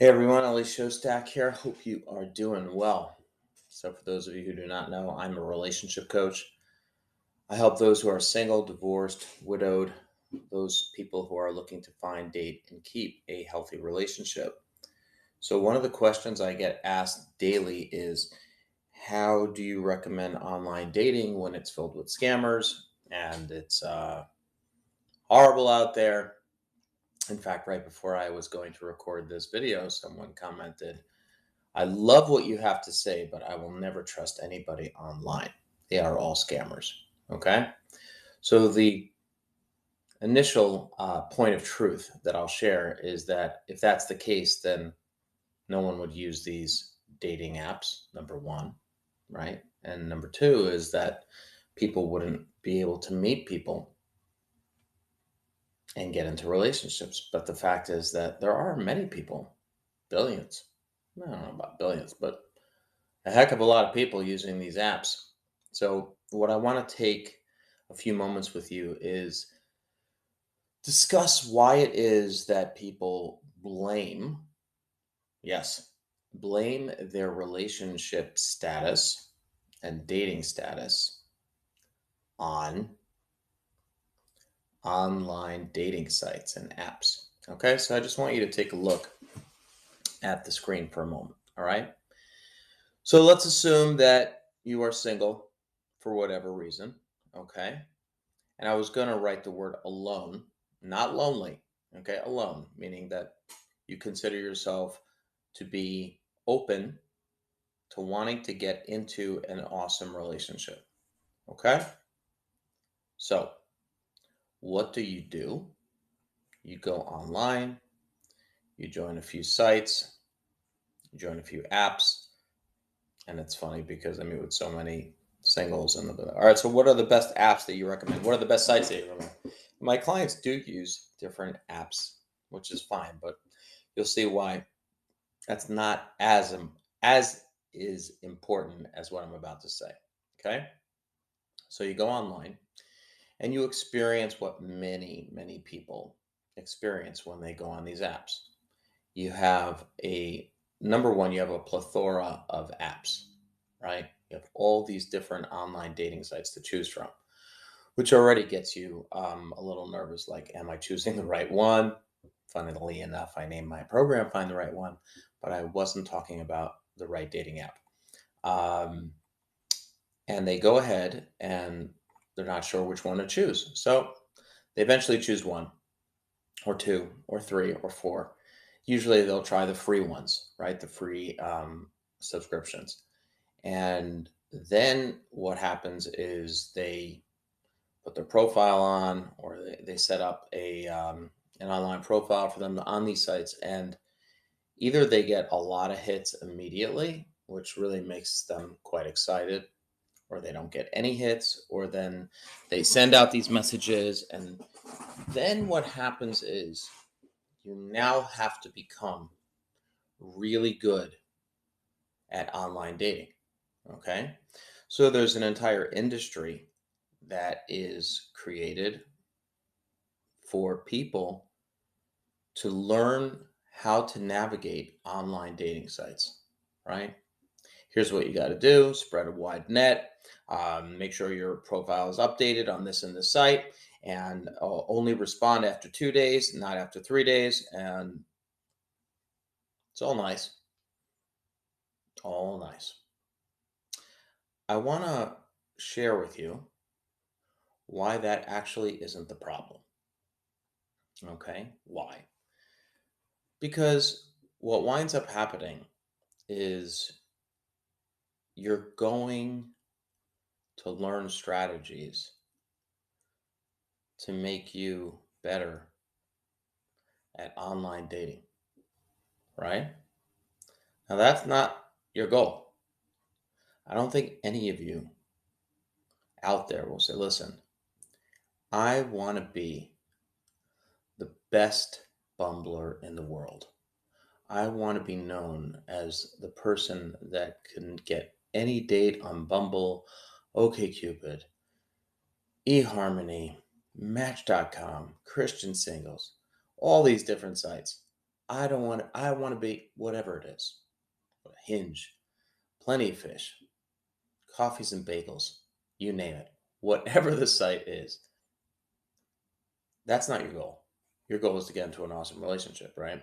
Hey everyone, Ali Shostak here. Hope you are doing well. So, for those of you who do not know, I'm a relationship coach. I help those who are single, divorced, widowed, those people who are looking to find, date, and keep a healthy relationship. So, one of the questions I get asked daily is how do you recommend online dating when it's filled with scammers and it's horrible out there? In fact, right before I was going to record this video, someone commented, I love what you have to say, but I will never trust anybody online. They are all scammers. Okay. So, the initial point of truth that I'll share is that if that's the case, then no one would use these dating apps, number one, right? And number two is that people wouldn't be able to meet people and get into relationships. But the fact is that there are many people, billions, I don't know about billions, but a heck of a lot of people using these apps. So, what I want to take a few moments with you is discuss why it is that people blame, yes, blame their relationship status and dating status on online dating sites and apps. Okay, so I just want you to take a look at the screen for a moment. All right, so let's assume that you are single for whatever reason. Okay, and I was going to write the word alone, not lonely. Okay, alone, meaning that you consider yourself to be open to wanting to get into an awesome relationship. Okay, so what do? You go online, you join a few sites, you join a few apps, and it's funny because I meet with so many singles and all right, so what are the best apps that you recommend? What are the best sites that you recommend? My clients do use different apps, which is fine, but you'll see why that's not as is important as what I'm about to say. Okay? So you go online and you experience what many people experience when they go on these apps. You have a number one, you have a plethora of apps, right? You have all these different online dating sites to choose from, which already gets you a little nervous. Like, am I choosing the right one? Funnily enough, I named my program Find the Right One, but I wasn't talking about the right dating app. Um, and they go ahead and they're not sure which one to choose. So they eventually choose one or two or three or four. Usually they'll try the free ones, right? The free subscriptions. And then what happens is they put their profile on, or they set up an online profile for them on these sites, and either they get a lot of hits immediately, which really makes them quite excited, or they don't get any hits, or then they send out these messages, and then what happens is you now have to become really good at online dating. Okay, so there's an entire industry that is created for people to learn how to navigate online dating sites, right? Here's what you got to do: spread a wide net, make sure your profile is updated on this and this site, and only respond after 2 days, not after 3 days. And it's all nice, all nice. I want to share with you why that actually isn't the problem. Okay, why? Because what winds up happening is you're going to learn strategies to make you better at online dating, right? Now, that's not your goal. I don't think any of you out there will say, listen, I want to be the best bumbler in the world. I want to be known as the person that can get any date on Bumble, OkCupid, eHarmony, Match.com, Christian Singles, all these different sites. I want to be whatever it is. Hinge, Plenty of Fish, Coffees and Bagels, you name it. Whatever the site is, that's not your goal. Your goal is to get into an awesome relationship, right?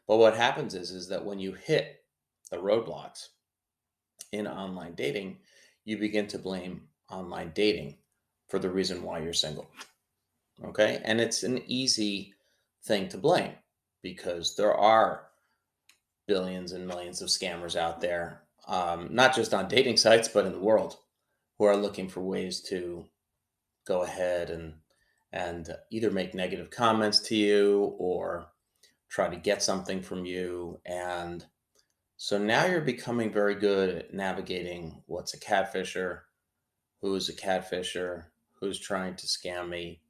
But what happens is that when you hit the roadblocks in online dating, you begin to blame online dating for the reason why you're single. Okay. And it's an easy thing to blame because there are billions and millions of scammers out there, not just on dating sites, but in the world, who are looking for ways to go ahead and either make negative comments to you or try to get something from you. And so now you're becoming very good at navigating what's a catfisher, who's a catfisher, who's trying to scam me,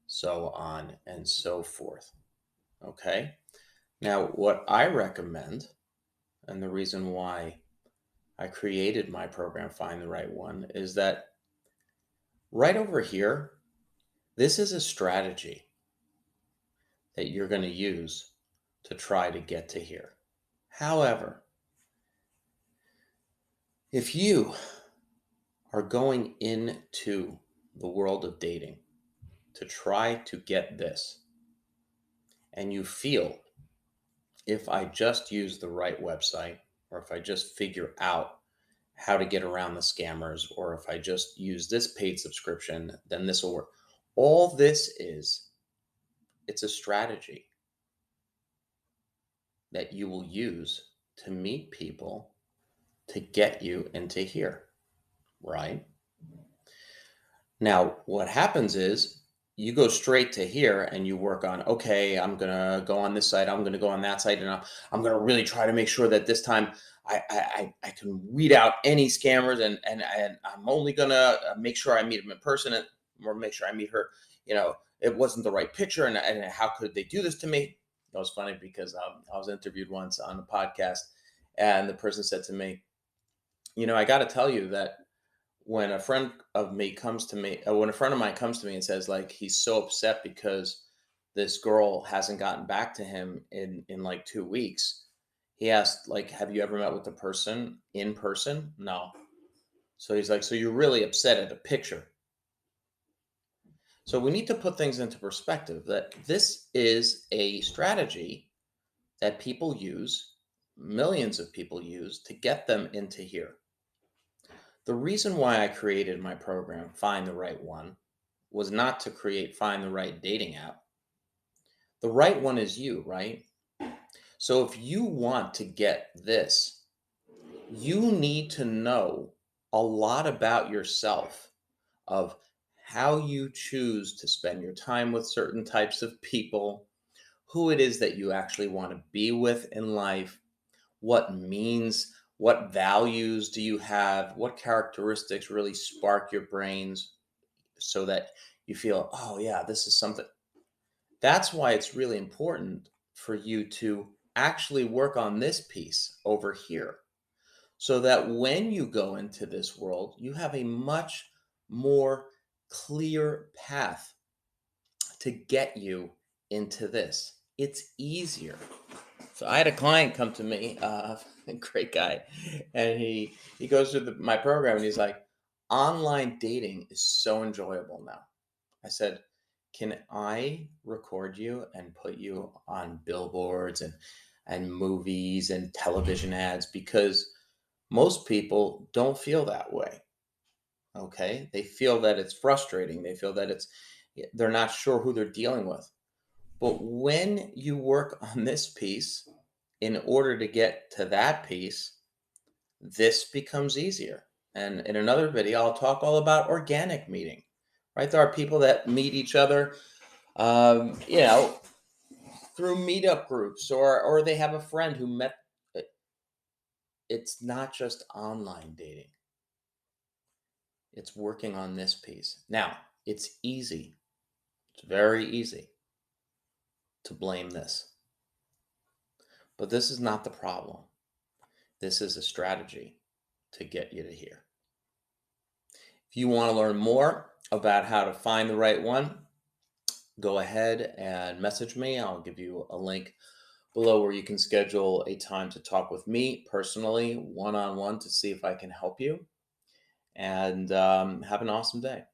so on and so forth. Okay. Now, what I recommend, and the reason why I created my program, Find the Right One, is that right over here, this is a strategy that you're going to use to try to get to here. However, if you are going into the world of dating to try to get this, and you feel if I just use the right website, or if I just figure out how to get around the scammers, or if I just use this paid subscription, then this will work. All this is, it's a strategy that you will use to meet people to get you into here, right? Now, what happens is you go straight to here and you work on, okay, I'm going to go on this site, I'm going to go on that site, and I'm going to really try to make sure that this time I can weed out any scammers, and I'm only going to make sure I meet them in person, or make sure I meet her. It wasn't the right picture, and how could they do this to me? It was funny because I was interviewed once on a podcast, and the person said to me, I got to tell you that when a friend of me comes to me, when a friend of mine comes to me and says like he's so upset because this girl hasn't gotten back to him in like 2 weeks, he asked like, "Have you ever met with the person in person?" No. So he's like, "So you're really upset at a picture?" So we need to put things into perspective that this is a strategy that people use, millions of people use to get them into here. The reason why I created my program, Find the Right One, was not to find the right dating app. The right one is you, right? So if you want to get this, you need to know a lot about yourself, of how you choose to spend your time with certain types of people, who it is that you actually want to be with in life, what values do you have, what characteristics really spark your brains so that you feel, oh, yeah, this is something. That's why it's really important for you to actually work on this piece over here so that when you go into this world, you have a much more clear path to get you into this. It's easier. So I had a client come to me, a great guy, and he goes through my program and he's like, online dating is so enjoyable now. I said, can I record you and put you on billboards and movies and television ads? Because most people don't feel that way. Okay. They feel that it's frustrating. They feel that they're not sure who they're dealing with. But when you work on this piece, in order to get to that piece, this becomes easier. And in another video, I'll talk all about organic meeting, right? There are people that meet each other, um, you know, through meetup groups, or they have a friend who met. It's not just online dating. It's working on this piece. Now, it's easy. It's very easy to blame this. But this is not the problem. This is a strategy to get you to here. If you want to learn more about how to find the right one, go ahead and message me. I'll give you a link below where you can schedule a time to talk with me personally, one on one, to see if I can help you. And have an awesome day.